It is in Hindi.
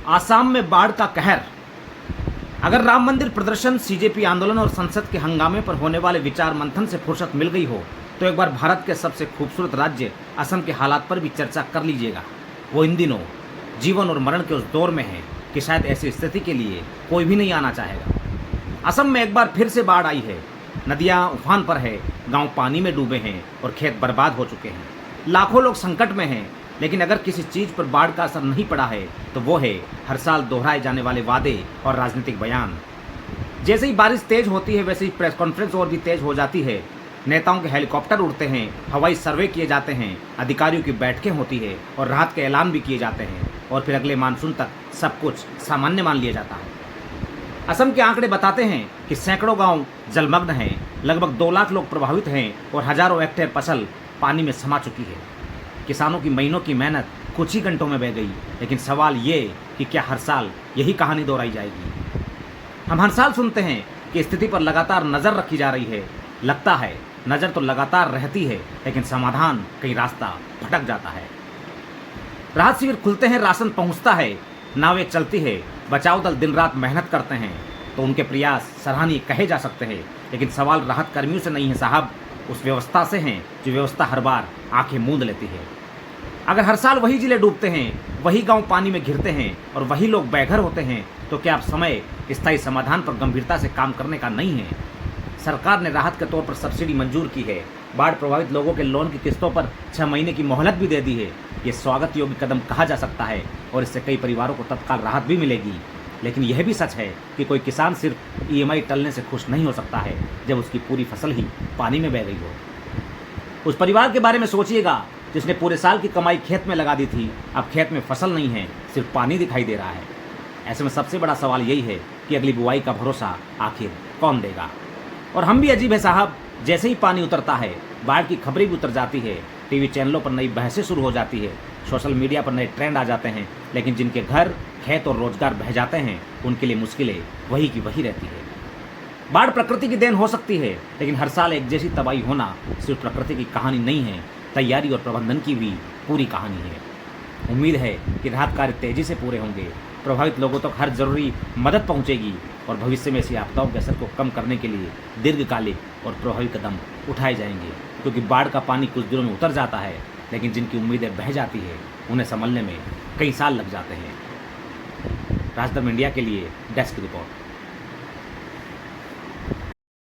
आसाम में बाढ़ का कहर। अगर राम मंदिर प्रदर्शन, सीजेपी आंदोलन और संसद के हंगामे पर होने वाले विचार मंथन से फुर्सत मिल गई हो तो एक बार भारत के सबसे खूबसूरत राज्य असम के हालात पर भी चर्चा कर लीजिएगा। वो इन दिनों जीवन और मरण के उस दौर में है कि शायद ऐसी स्थिति के लिए कोई भी नहीं आना चाहेगा। असम में एक बार फिर से बाढ़ आई है। नदियां उफान पर है, गांव पानी में डूबे हैं और खेत बर्बाद हो चुके हैं। लाखों लोग संकट में हैं, लेकिन अगर किसी चीज़ पर बाढ़ का असर नहीं पड़ा है तो वो है हर साल दोहराए जाने वाले वादे और राजनीतिक बयान। जैसे ही बारिश तेज होती है वैसे ही प्रेस कॉन्फ्रेंस और भी तेज हो जाती है। नेताओं के हेलीकॉप्टर उड़ते हैं, हवाई सर्वे किए जाते हैं, अधिकारियों की बैठकें होती है और राहत के ऐलान भी किए जाते हैं और फिर अगले मानसून तक सब कुछ सामान्य मान लिया जाता है। असम के आंकड़े बताते हैं कि सैकड़ों गांव जलमग्न हैं, लगभग 2 लाख लोग प्रभावित हैं और हजारों हेक्टेयर फसल पानी में समा चुकी है। किसानों की महीनों की मेहनत कुछ ही घंटों में बह गई, लेकिन सवाल ये कि क्या हर साल यही कहानी दोहराई जाएगी। हम हर साल सुनते हैं कि स्थिति पर लगातार नज़र रखी जा रही है। लगता है नज़र तो लगातार रहती है, लेकिन समाधान कहीं रास्ता भटक जाता है। राहत शिविर खुलते हैं, राशन पहुंचता है, नावें चलती है, बचाव दल दिन रात मेहनत करते हैं, तो उनके प्रयास सराहनीय कहे जा सकते हैं। लेकिन सवाल राहत कर्मियों से नहीं है साहब, उस व्यवस्था से हैं जो व्यवस्था हर बार आंखें मूंद लेती है। अगर हर साल वही जिले डूबते हैं, वही गांव पानी में घिरते हैं और वही लोग बेघर होते हैं, तो क्या अब समय स्थायी समाधान पर गंभीरता से काम करने का नहीं है? सरकार ने राहत के तौर पर सब्सिडी मंजूर की है, बाढ़ प्रभावित लोगों के लोन की किस्तों पर 6 महीने की मोहलत भी दे दी है। ये स्वागत योग्य कदम कहा जा सकता है और इससे कई परिवारों को तत्काल राहत भी मिलेगी। लेकिन यह भी सच है कि कोई किसान सिर्फ ईएमआई टलने से खुश नहीं हो सकता है जब उसकी पूरी फसल ही पानी में बह गई हो। उस परिवार के बारे में सोचिएगा जिसने पूरे साल की कमाई खेत में लगा दी थी, अब खेत में फसल नहीं है, सिर्फ पानी दिखाई दे रहा है। ऐसे में सबसे बड़ा सवाल यही है कि अगली बुआई का भरोसा आखिर कौन देगा? और हम भी अजीब है साहब, जैसे ही पानी उतरता है बाढ़ की खबरें भी उतर जाती है, टीवी चैनलों पर नई बहसें शुरू हो जाती है, सोशल मीडिया पर नए ट्रेंड आ जाते हैं, लेकिन जिनके घर, खेत और रोजगार बह जाते हैं उनके लिए मुश्किलें वही की वही रहती है। बाढ़ प्रकृति की देन हो सकती है, लेकिन हर साल एक जैसी तबाही होना सिर्फ प्रकृति की कहानी नहीं है, तैयारी और प्रबंधन की भी पूरी कहानी है। उम्मीद है कि राहत कार्य तेजी से पूरे होंगे, प्रभावित लोगों तक हर जरूरी मदद पहुंचेगी और भविष्य में ऐसी आपदाओं के असर को कम करने के लिए दीर्घकालिक और प्रभावी कदम उठाए जाएंगे। क्योंकि बाढ़ का पानी कुछ दिनों में उतर जाता है, लेकिन जिनकी उम्मीदें बह जाती है उन्हें संभलने में कई साल लग जाते हैं। राजधर्म इंडिया के लिए डेस्क रिपोर्ट।